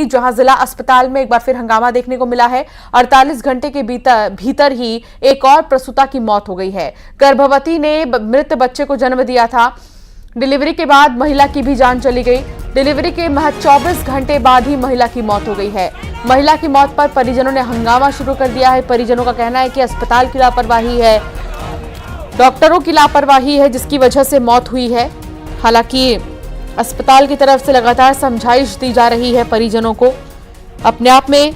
जहां जिला अस्पताल में एक बार फिर हंगामा देखने को मिला है। 48 घंटे के भीतर ही एक और प्रसूता की मौत हो गई है। गर्भवती ने मृत बच्चे को जन्म दिया था। डिलीवरी के बाद महिला की भी जान चली गई। डिलीवरी के महज 24 घंटे बाद ही महिला की मौत हो गई है। महिला की मौत पर परिजनों ने हंगामा शुरू कर दिया है। परिजनों का कहना है कि अस्पताल की लापरवाही है, डॉक्टरों की लापरवाही है जिसकी वजह से मौत हुई है। हालांकि अस्पताल की तरफ से लगातार समझाइश दी जा रही है परिजनों को। अपने आप में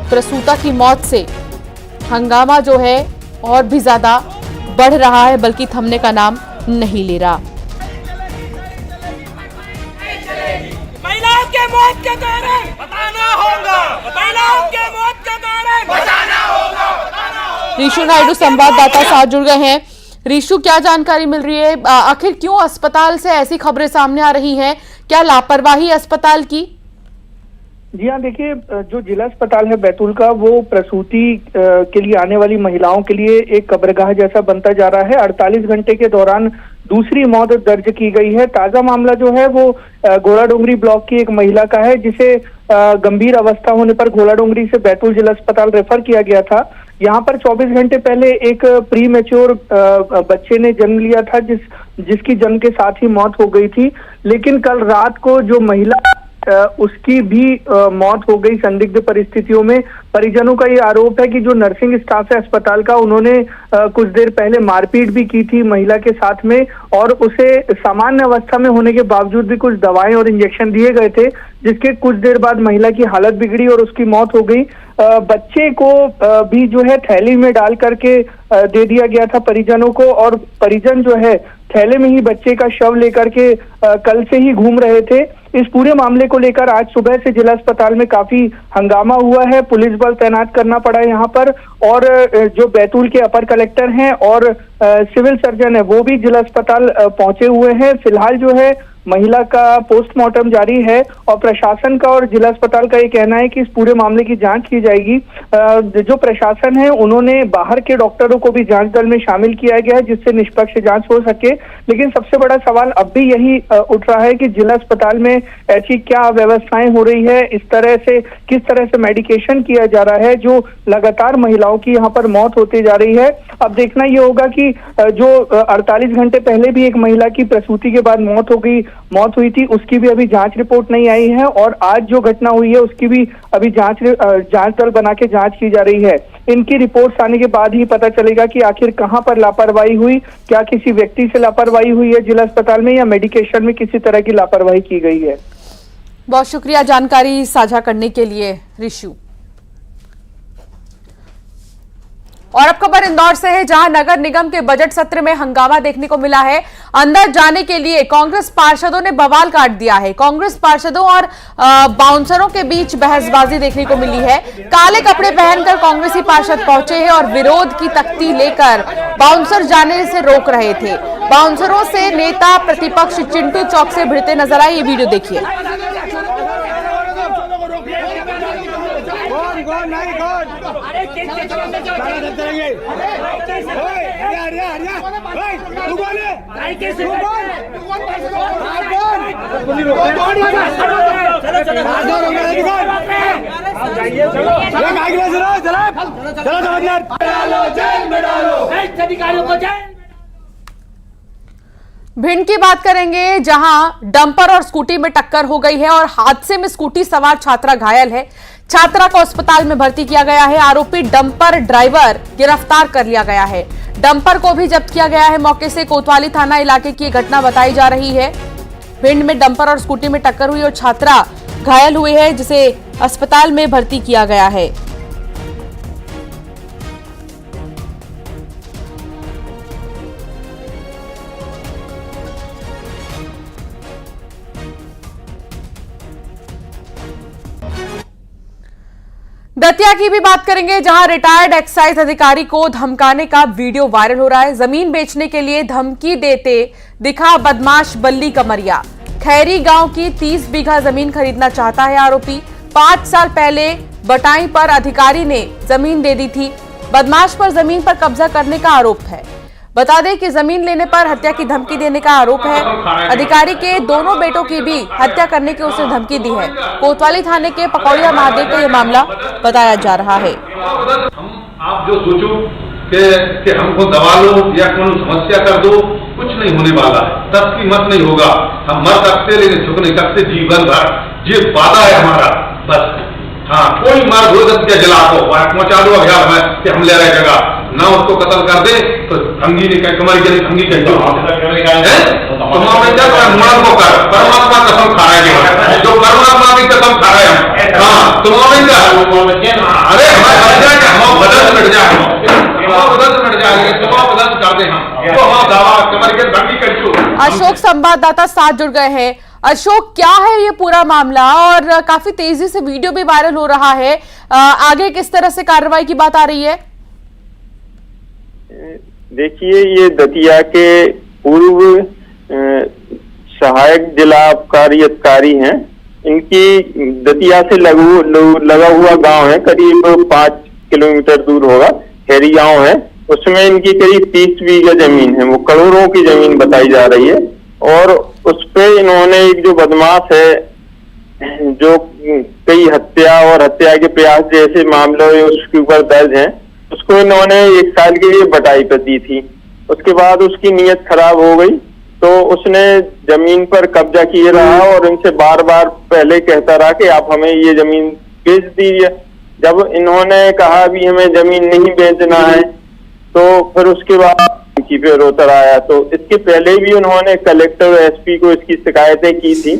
प्रसूता की मौत से हंगामा जो है और भी ज्यादा बढ़ रहा है, बल्कि थमने का नाम नहीं ले रहा। महिलाओं के मौत के कारण बताना होगा, महिलाओं के मौत के कारण बताना होगा। ऋषु नायडू संवाददाता साथ जुड़ गए हैं। ऋषु, क्या जानकारी मिल रही है? आखिर क्यों अस्पताल से ऐसी खबरें सामने आ रही हैं? क्या लापरवाही अस्पताल की? जी हाँ, देखिए, जो जिला अस्पताल है बैतूल का, वो प्रसूति के लिए आने वाली महिलाओं के लिए एक कब्रगाह जैसा बनता जा रहा है। 48 घंटे के दौरान दूसरी मौत दर्ज की गई है। ताजा मामला जो है वो घोड़ाडोंगरी ब्लॉक की एक महिला का है, जिसे गंभीर अवस्था होने पर घोड़ाडोंगरी से बैतूल जिला अस्पताल रेफर किया गया था। यहाँ पर 24 घंटे पहले एक प्री मैच्योर बच्चे ने जन्म लिया था, जिसकी जन्म के साथ ही मौत हो गई थी। लेकिन कल रात को जो महिला उसकी भी मौत हो गई संदिग्ध परिस्थितियों में। परिजनों का ये आरोप है कि जो नर्सिंग स्टाफ है अस्पताल का, उन्होंने कुछ देर पहले मारपीट भी की थी महिला के साथ में, और उसे सामान्य अवस्था में होने के बावजूद भी कुछ दवाएं और इंजेक्शन दिए गए थे, जिसके कुछ देर बाद महिला की हालत बिगड़ी और उसकी मौत हो गई। बच्चे को भी जो है थैली में डाल करके दे दिया गया था परिजनों को, और परिजन जो है थैले में ही बच्चे का शव लेकर के कल से ही घूम रहे थे। इस पूरे मामले को लेकर आज सुबह से जिला अस्पताल में काफी हंगामा हुआ है। पुलिस बल तैनात करना पड़ा है यहाँ पर, और जो बैतूल के अपर कलेक्टर हैं और सिविल सर्जन है, वो भी जिला अस्पताल पहुंचे हुए हैं। फिलहाल जो है महिला का पोस्टमार्टम जारी है, और प्रशासन का और जिला अस्पताल का ये कहना है कि इस पूरे मामले की जांच की जाएगी। जो प्रशासन है, उन्होंने बाहर के डॉक्टरों को भी जांच दल में शामिल किया गया है, जिससे निष्पक्ष जांच हो सके। लेकिन सबसे बड़ा सवाल अब भी यही उठ रहा है कि जिला अस्पताल में ऐसी क्या व्यवस्थाएं हो रही है, इस तरह से किस तरह से मेडिकेशन किया जा रहा है, जो लगातार महिलाओं की यहाँ पर मौत होती जा रही है। अब देखना ये होगा कि जो 48 घंटे पहले भी एक महिला की प्रसूति के बाद मौत हुई थी, उसकी भी अभी जांच रिपोर्ट नहीं आई है, और आज जो घटना हुई है उसकी भी अभी जांच दल बना के जांच की जा रही है। इनकी रिपोर्ट्स आने के बाद ही पता चलेगा कि आखिर कहां पर लापरवाही हुई, क्या किसी व्यक्ति से लापरवाही हुई है जिला अस्पताल में, या मेडिकेशन में किसी तरह की लापरवाही की गई है। बहुत शुक्रिया जानकारी साझा करने के लिए ऋषु। और अब खबर इंदौर से है, जहां नगर निगम के बजट सत्र में हंगामा देखने को मिला है। अंदर जाने के लिए कांग्रेस पार्षदों ने बवाल काट दिया है। कांग्रेस पार्षदों और बाउंसरों के बीच बहसबाजी देखने को मिली है। काले कपड़े पहनकर कांग्रेसी पार्षद पहुंचे हैं और विरोध की तख्ती लेकर बाउंसर जाने से रोक रहे थे। बाउंसरों से नेता प्रतिपक्ष चिंटू चौक से भिड़ते नजर आए। ये वीडियो देखिए। भिंड की बात करेंगे, जहां डंपर और स्कूटी में टक्कर हो गई है और हादसे में स्कूटी सवार छात्रा घायल है। छात्रा को अस्पताल में भर्ती किया गया है। आरोपी डंपर ड्राइवर गिरफ्तार कर लिया गया है। डंपर को भी जब्त किया गया है मौके से। कोतवाली थाना इलाके की घटना बताई जा रही है। भिंड में डंपर और स्कूटी में टक्कर हुई और छात्रा घायल हुई है, जिसे अस्पताल में भर्ती किया गया है। दतिया की भी बात करेंगे, जहां रिटायर्ड एक्साइज अधिकारी को धमकाने का वीडियो वायरल हो रहा है। जमीन बेचने के लिए धमकी देते दिखा बदमाश बल्ली कमरिया। खैरी गांव की 30 बीघा जमीन खरीदना चाहता है आरोपी। 5 साल पहले बटाई पर अधिकारी ने जमीन दे दी थी। बदमाश पर जमीन पर कब्जा करने का आरोप है। बता दें कि जमीन लेने पर हत्या की धमकी देने का आरोप है। अधिकारी के दोनों बेटों की भी हत्या करने की उसने धमकी दी है। कोतवाली थाने के पकौड़िया महादेव का यह मामला बताया जा रहा है। आप जो सोचो कि हमको दबा लो या कोई समस्या कर दो, कुछ नहीं होने वाला है। तब की मत नहीं होगा। हम मर सकते लेकिन झुक नहीं सकते जीवन भर। ये वादा है हमारा। बस हाँ, कोई मार घोषित के जिला को पहुंचा दो अभियान में कि हम ले रहे जगह ना, उसको कत्ल कर दे तो भंगी नहीं कह तुम्हारी जल्दी भंगी कह दो। परमात्मा कसम खा रहे हैं, जो परमात्मा की कसम खा रहे हैं। हाँ अरे हम बदल मिट जाए अशोक संवाददाता साथ जुड़ गए हैं। अशोक, क्या है ये पूरा मामला और काफी तेजी से वीडियो भी वायरल हो रहा है, आगे किस तरह से कार्रवाई की बात आ रही है? देखिए, ये दतिया के पूर्व सहायक जिला आबकारी अधिकारी हैं। इनकी दतिया से लगा हुआ गांव है, करीब 5 किलोमीटर दूर होगा, हेरी गांव है। उसमें इनकी करीब 30 बीघा जमीन है। वो करोड़ों की जमीन बताई जा रही है और उस पे इन्होंने एक जो बदमाश है जो कई हत्या और हत्या के प्रयास जैसे मामलों उसके ऊपर दर्ज हैं, उसको इन्होंने 1 साल के लिए बटाई पर दी थी। उसके बाद उसकी नीयत खराब हो गई तो उसने जमीन पर कब्जा किए रहा और इनसे बार बार पहले कहता रहा कि आप हमें ये जमीन बेच दीजिए। जब इन्होंने कहा भी हमें जमीन नहीं बेचना है तो फिर उसके बाद की फिर उतर आया। तो इसके पहले भी उन्होंने कलेक्टर और एसपी को इसकी शिकायतें की थी।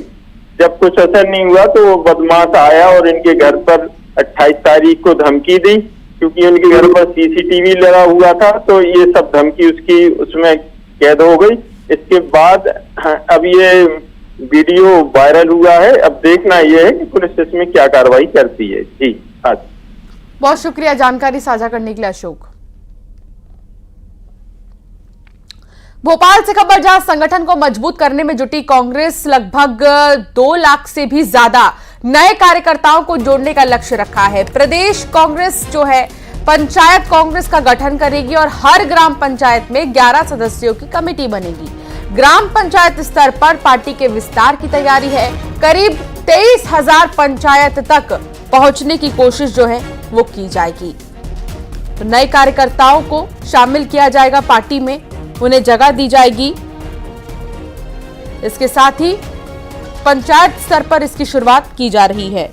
जब कुछ असर नहीं हुआ तो वो बदमाश आया और इनके घर पर 28 तारीख को धमकी दी, क्योंकि उनके घर पर सीसीटीवी लगा हुआ था। तो ये सब धमकी उसकी उसमें कैद हो गई। इसके बाद अब ये वीडियो वायरल हुआ है। अब देखना यह है कि पुलिस इसमें क्या कार्रवाई करती है। जी हाँ, बहुत शुक्रिया जानकारी साझा करने के लिए अशोक। भोपाल से खबर, जहां संगठन को मजबूत करने में जुटी कांग्रेस लगभग 2 लाख से भी ज्यादा नए कार्यकर्ताओं को जोड़ने का लक्ष्य रखा है। प्रदेश कांग्रेस जो है पंचायत कांग्रेस का गठन करेगी और हर ग्राम पंचायत में 11 सदस्यों की कमेटी बनेगी। ग्राम पंचायत स्तर पर पार्टी के विस्तार की तैयारी है। करीब 23,000 पंचायत तक पहुंचने की कोशिश जो है वो की जाएगी। तो नए कार्यकर्ताओं को शामिल किया जाएगा पार्टी में, उन्हें जगह दी जाएगी। इसके साथ ही पंचायत स्तर पर इसकी शुरुआत की जा रही है।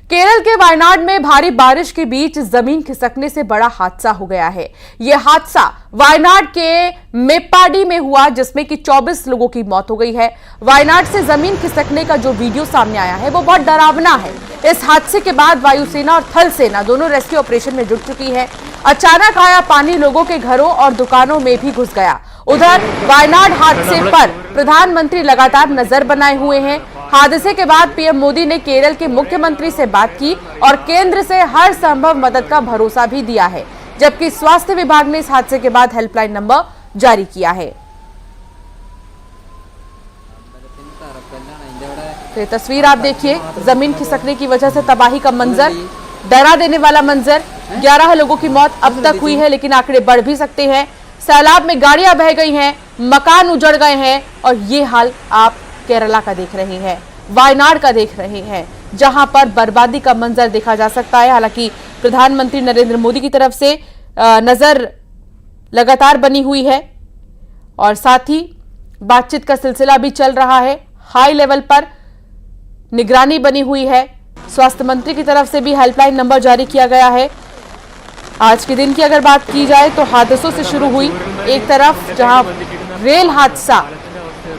केरल के वायनाड में भारी बारिश के बीच जमीन खिसकने से बड़ा हादसा हो गया है। यह हादसा वायनाड के मेप्पाडी में हुआ, जिसमें कि 24 लोगों की मौत हो गई है। वायनाड से जमीन खिसकने का जो वीडियो सामने आया है वो बहुत डरावना है। इस हादसे के बाद वायुसेना और थल सेना दोनों रेस्क्यू ऑपरेशन में जुट चुकी है। अचानक आया पानी लोगों के घरों और दुकानों में भी घुस गया। उधर वायनाड हादसे पर प्रधानमंत्री लगातार नजर बनाए हुए हैं। हादसे के बाद पीएम मोदी ने केरल के मुख्यमंत्री से बात की और केंद्र से हर संभव मदद का भरोसा भी दिया है, जबकि स्वास्थ्य विभाग ने इस हादसे के बाद हेल्पलाइन नंबर जारी किया है। तो ये तस्वीर आप देखिए, जमीन खिसकने की वजह से तबाही का मंजर, डरा देने वाला मंजर। 11 लोगों की मौत अब तक हुई है, लेकिन आंकड़े बढ़ भी सकते हैं। सैलाब में गाड़ियां बह गई हैं, मकान उजड़ गए हैं और ये हाल आप केरला का देख रहे हैं, वायनाड का देख रहे हैं, जहां पर बर्बादी का मंजर देखा जा सकता है। हालांकि प्रधानमंत्री नरेंद्र मोदी की तरफ से नजर लगातार बनी हुई है और साथ ही बातचीत का सिलसिला भी चल रहा है। हाई लेवल पर निगरानी बनी हुई है। स्वास्थ्य मंत्री की तरफ से भी हेल्पलाइन नंबर जारी किया गया है। आज के दिन की अगर बात की जाए तो हादसों से शुरू हुई। एक तरफ जहां रेल हादसा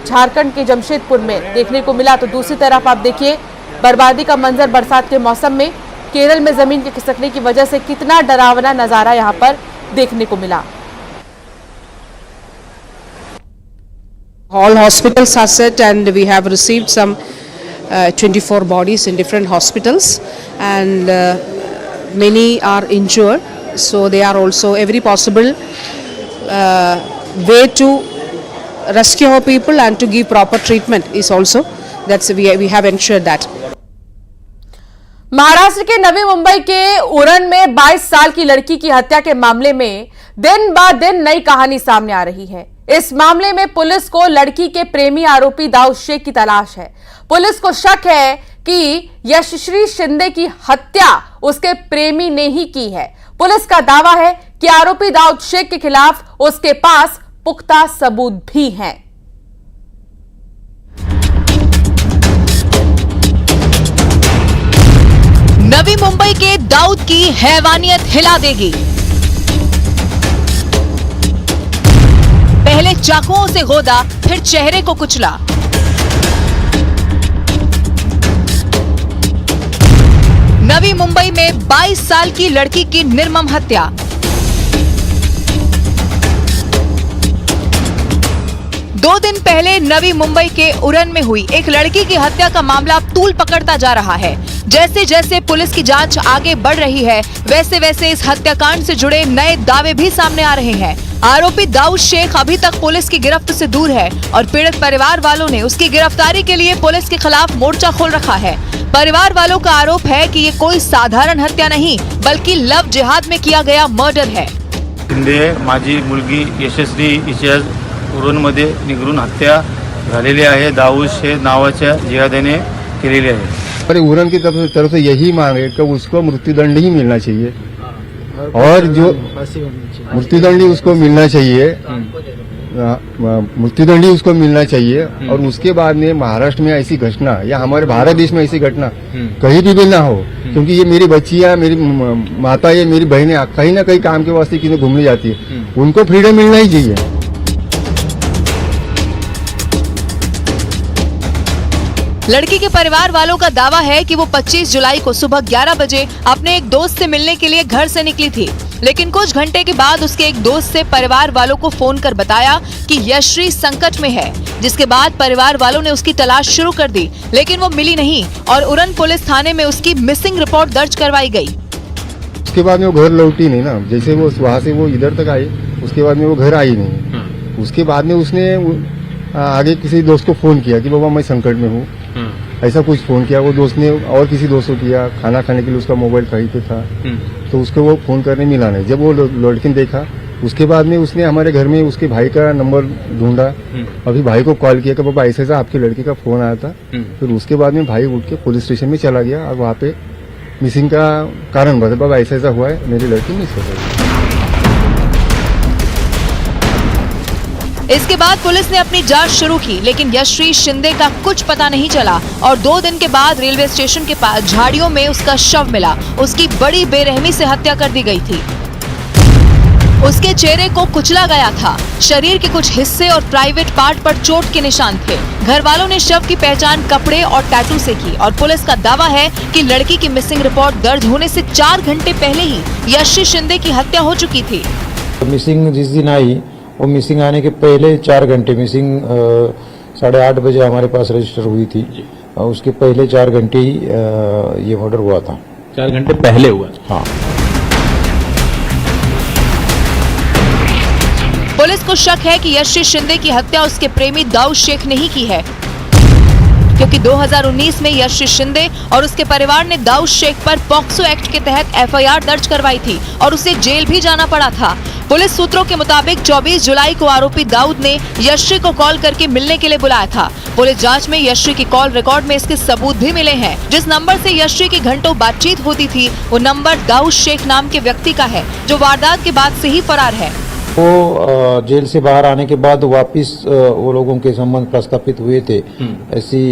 झारखंड के जमशेदपुर में देखने को मिला, तो दूसरी तरफ आप देखिए बर्बादी का मंजर बरसात के मौसम में केरल में जमीन के खिसकने की वजह से कितना डरावना नजारा यहां पर देखने को मिला। All hospitals are set and we have received some 24 bodies in different hospitals and many are injured, so they are also every possible way to rescue our people and to give proper treatment is also, we have ensured that. Maharashtra के नवी मुंबई के उरण में 22 साल की लड़की की हत्या के मामले में दिन ब दिन नई कहानी सामने आ रही है। इस मामले में पुलिस को लड़की के प्रेमी आरोपी दाऊद शेख की तलाश है। पुलिस को शक है कि यशश्री शिंदे की हत्या उसके प्रेमी ने ही की है। पुलिस का दावा है कि आरोपी दाऊद शेख के खिलाफ उसके पास पुख्ता सबूत भी हैं। नवी मुंबई के दाऊद की हैवानियत हिला देगी। पहले चाकुओं से गोदा, फिर चेहरे को कुचला। नवी मुंबई में 22 साल की लड़की की निर्मम हत्या। दो दिन पहले नवी मुंबई के उरण में हुई एक लड़की की हत्या का मामला तूल पकड़ता जा रहा है। जैसे जैसे पुलिस की जांच आगे बढ़ रही है, वैसे वैसे इस हत्याकांड से जुड़े नए दावे भी सामने आ रहे हैं। आरोपी दाऊद शेख अभी तक पुलिस की गिरफ्त से दूर है और पीड़ित परिवार वालों ने उसकी गिरफ्तारी के लिए पुलिस के खिलाफ मोर्चा खोल रखा है। परिवार वालों का आरोप है कि ये कोई साधारण हत्या नहीं, बल्कि लव जिहाद में किया गया मर्डर है। शिंदे माझी मुलगी यशस्वी हिच्या उरणमध्ये निगरून हत्या झालेली आहे। दाऊद शेख नावाच्या जिहादीने केलेली आहे। पर उरण की तरफ से यही मांग है कि उसको मृत्युदंड ही मिलना चाहिए और जो मृत्युदंड ही उसको मिलना चाहिए, मृत्युदंड ही उसको मिलना चाहिए। और उसके बाद में महाराष्ट्र में ऐसी घटना या हमारे भारत देश में ऐसी घटना कहीं भी ना हो, क्योंकि ये मेरी बच्चियां, मेरी माता, ये मेरी बहनें कहीं ना कहीं काम के वास्ते किसी घूमने जाती है, उनको फ्रीडम मिलना ही चाहिए। लड़की के परिवार वालों का दावा है कि वो 25 जुलाई को सुबह 11 बजे अपने एक दोस्त से मिलने के लिए घर से निकली थी, लेकिन कुछ घंटे के बाद उसके एक दोस्त से परिवार वालों को फोन कर बताया कि यशश्री संकट में है, जिसके बाद परिवार वालों ने उसकी तलाश शुरू कर दी, लेकिन वो मिली नहीं और उरण पुलिस थाने में उसकी मिसिंग रिपोर्ट दर्ज करवाई गई। उसके बाद में वो घर लौटी नहीं ना, जैसे वो वहाँ से वो इधर तक आई, उसके बाद में वो घर आई नहीं। उसके बाद में उसने आगे किसी दोस्त को फोन किया कि बाबा मैं संकट में हूँ, ऐसा कुछ फोन किया। वो दोस्त ने और किसी दोस्त को किया, खाना खाने के लिए उसका मोबाइल कहीं पे था, तो उसको वो फोन करने मिला नहीं। जब वो लड़की ने देखा, उसके बाद में उसने हमारे घर में उसके भाई का नंबर ढूंढा, अभी भाई को कॉल किया कि बाबा ऐसा ऐसा आपकी लड़की का फोन आया था। फिर उसके बाद में भाई उठ के पुलिस स्टेशन में चला गया और वहाँ पे मिसिंग का कारण बता, बाबा ऐसा ऐसा हुआ है, मेरी लड़की मिस हो गई। इसके बाद पुलिस ने अपनी जांच शुरू की, लेकिन यशश्री शिंदे का कुछ पता नहीं चला और 2 दिन के बाद रेलवे स्टेशन के पास झाड़ियों में उसका शव मिला। उसकी बड़ी बेरहमी से हत्या कर दी गई थी। उसके चेहरे को कुचला गया था। शरीर के कुछ हिस्से और प्राइवेट पार्ट पर चोट के निशान थे। घर वालों ने शव की पहचान कपड़े और टैटू से की और पुलिस का दावा है कि लड़की की मिसिंग रिपोर्ट दर्ज होने से 4 घंटे पहले ही यशश्री शिंदे की हत्या हो चुकी थी। मिसिंग जिस दिन आई, वो मिसिंग आने के पहले 4 घंटे, मिसिंग 8:30 बजे हमारे पास रजिस्टर हुई थी और उसके पहले 4 घंटे ही ये मर्डर हुआ था। 4 घंटे पहले हुआ? हाँ। पुलिस को शक है कि यशश्री शिंदे की हत्या उसके प्रेमी दाऊद शेख ने ही की है, क्योंकि 2019 में यशश्री शिंदे और उसके परिवार ने दाऊद शेख पर पॉक्सो एक्ट के तहत एफआईआर दर्ज करवाई थी और उसे जेल भी जाना पड़ा था। पुलिस सूत्रों के मुताबिक 24 जुलाई को आरोपी दाऊद ने यशश्री को कॉल करके मिलने के लिए बुलाया था। पुलिस जांच में यशश्री की कॉल रिकॉर्ड में इसके सबूत भी मिले हैं। जिस नंबर से यशश्री की घंटों बातचीत होती थी, वो नंबर दाऊद शेख नाम के व्यक्ति का है, जो वारदात के बाद से ही फरार है। वो जेल से बाहर आने के बाद वापिस वो लोगों के संबंध प्रस्तापित हुए थे, ऐसी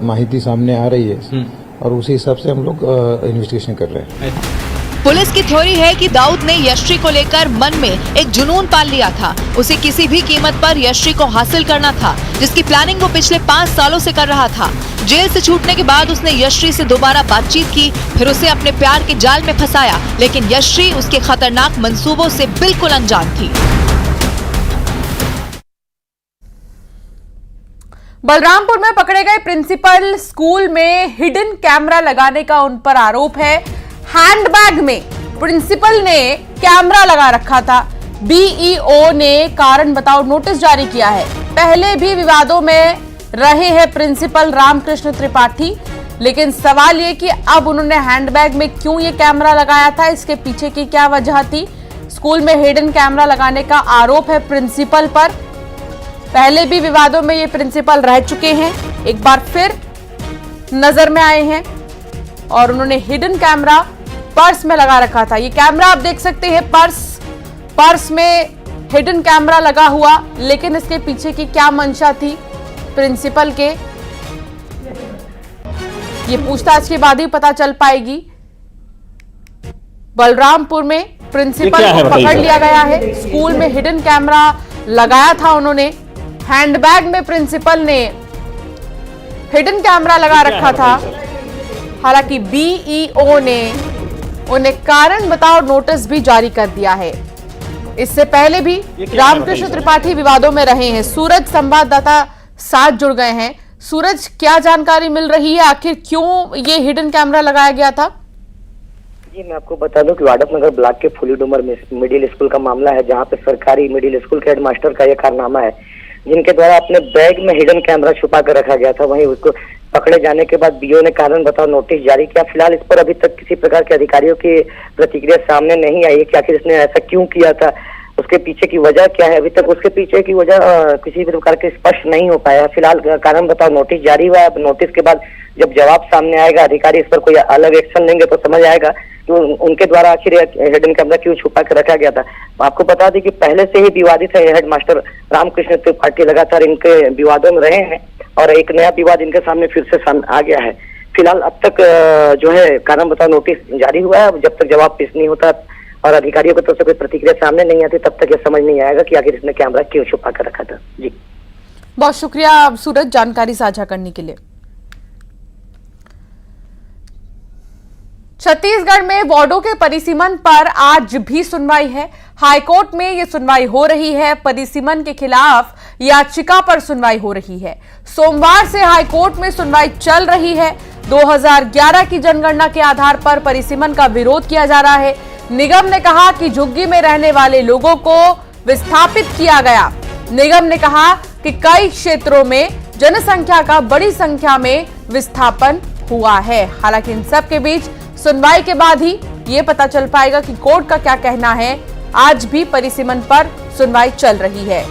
माहिती सामने आ रही है और उसी हिसाब से हम लोग इन्वेस्टिगेशन कर रहे हैं। पुलिस की थ्योरी है कि दाऊद ने यशश्री को लेकर मन में एक जुनून पाल लिया था। उसे किसी भी कीमत पर यशश्री को हासिल करना था, जिसकी प्लानिंग वो पिछले 5 सालों से कर रहा था। जेल से छूटने के बाद उसने यशश्री से दोबारा बातचीत की, फिर उसे अपने प्यार के जाल में फंसाया, लेकिन यशश्री उसके खतरनाक मंसूबों से बिल्कुल अनजान थी। बलरामपुर में पकड़े गए प्रिंसिपल स्कूल में हिडन कैमरा लगाने का उन पर आरोप है। हैंडबैग में प्रिंसिपल ने कैमरा लगा रखा था। बीईओ ने कारण बताओ नोटिस जारी किया है। पहले भी विवादों में रहे हैं प्रिंसिपल रामकृष्ण त्रिपाठी। लेकिन सवाल ये कि अब उन्होंने हैंडबैग में क्यों ये कैमरा लगाया था, इसके पीछे की क्या वजह थी। स्कूल में हिडन कैमरा लगाने का आरोप है प्रिंसिपल पर। पहले भी विवादों में ये प्रिंसिपल रह चुके हैं, एक बार फिर नजर में आए हैं और उन्होंने हिडन कैमरा पर्स में लगा रखा था। ये कैमरा आप देख सकते हैं, पर्स में हिडन कैमरा लगा हुआ, लेकिन इसके पीछे की क्या मंशा थी प्रिंसिपल के, ये पूछताछ के बाद ही पता चल पाएगी। बलरामपुर में प्रिंसिपल को पकड़ लिया गया है। स्कूल में हिडन कैमरा लगाया था उन्होंने, हैंडबैग में प्रिंसिपल ने हिडन कैमरा लगा रखा था। हालांकि बीईओ ने उन्हें कारण बताओ नोटिस भी जारी कर दिया है। इससे पहले भी रामकृष्ण त्रिपाठी विवादों में रहे हैं। सूरज संवाददाता साथ जुड़ गए हैं। सूरज, क्या जानकारी मिल रही है, आखिर क्यों ये हिडन कैमरा लगाया गया था? जी, मैं आपको बता दूं कि वाडक नगर ब्लॉक के फुली डूमर में मिडिल स्कूल का मामला है, जहां पे सरकारी मिडिल स्कूल के हेडमास्टर का यह कारनामा है, जिनके द्वारा अपने बैग में हिडन कैमरा छुपा कर रखा गया था। वहीं उसको पकड़े जाने के बाद बीओ ने कारण बताओ नोटिस जारी किया। फिलहाल इस पर अभी तक किसी प्रकार के अधिकारियों की प्रतिक्रिया सामने नहीं आई है कि आखिर इसने ऐसा क्यों किया था, उसके पीछे की वजह क्या है। अभी तक उसके पीछे की वजह किसी भी प्रकार के स्पष्ट नहीं हो पाया। फिलहाल कारण बताओ नोटिस जारी हुआ है। अब नोटिस के बाद जब जवाब सामने आएगा, अधिकारी इस पर कोई अलग एक्शन लेंगे तो समझ आएगा कि उनके द्वारा आखिर हिडन कैमरा क्यों छुपा कर रखा गया था। आपको बता दें कि पहले से ही विवादित है हेडमास्टर रामकृष्ण त्रिपाठी, लगातार इनके विवादों में रहे हैं और एक नया विवाद इनके सामने फिर से आ गया है। फिलहाल अब तक जो है कारण बताओ नोटिस जारी हुआ है। जब तक जवाब पेश नहीं होता और अधिकारियों की तरफ से कोई प्रतिक्रिया सामने नहीं आती, तब तक ये समझ नहीं आएगा कि आखिर इसने कैमरा क्यों छुपा कर रखा था। जी, बहुत शुक्रिया सूरज जानकारी साझा करने के लिए। छत्तीसगढ़ में वार्डों के परिसीमन पर आज भी सुनवाई है। हाईकोर्ट में यह सुनवाई हो रही है। परिसीमन के खिलाफ याचिका पर सुनवाई हो रही है। सोमवार से हाईकोर्ट में सुनवाई चल रही है। 2011 की जनगणना के आधार पर परिसीमन का विरोध किया जा रहा है। निगम ने कहा कि झुग्गी में रहने वाले लोगों को विस्थापित किया गया। निगम ने कहा कि कई क्षेत्रों में जनसंख्या का बड़ी संख्या में विस्थापन हुआ है। हालांकि इन सब के बीच सुनवाई के बाद ही ये पता चल पाएगा कि कोर्ट का क्या कहना है। आज भी परिसीमन पर सुनवाई चल रही है।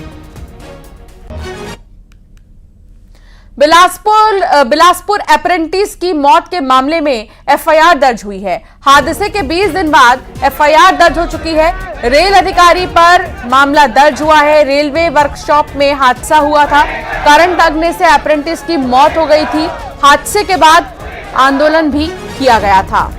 बिलासपुर अप्रेंटिस की मौत के मामले में एफआईआर दर्ज हुई है। हादसे के 20 दिन बाद एफआईआर दर्ज हो चुकी है। रेल अधिकारी पर मामला दर्ज हुआ है। रेलवे वर्कशॉप में हादसा हुआ था। करंट लगने से अप्रेंटिस की मौत हो गई थी। हादसे के बाद आंदोलन भी किया गया था।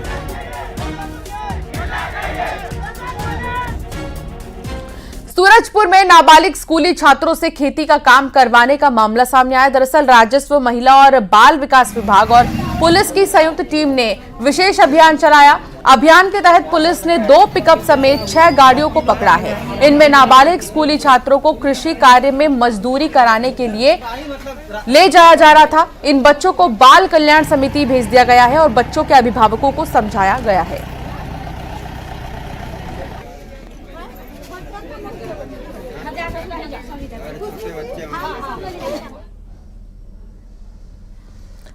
सूरजपुर में नाबालिग स्कूली छात्रों से खेती का काम करवाने का मामला सामने आया। दरअसल राजस्व, महिला और बाल विकास विभाग और पुलिस की संयुक्त टीम ने विशेष अभियान चलाया। अभियान के तहत पुलिस ने 2 पिकअप समेत 6 गाड़ियों को पकड़ा है। इनमें नाबालिग स्कूली छात्रों को कृषि कार्य में मजदूरी कराने के लिए ले जाया जा रहा था। इन बच्चों को बाल कल्याण समिति भेज दिया गया है और बच्चों के अभिभावकों को समझाया गया है।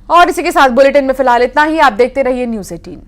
और इसी के साथ बुलेटिन में फिलहाल इतना ही। आप देखते रहिए न्यूज़ 18।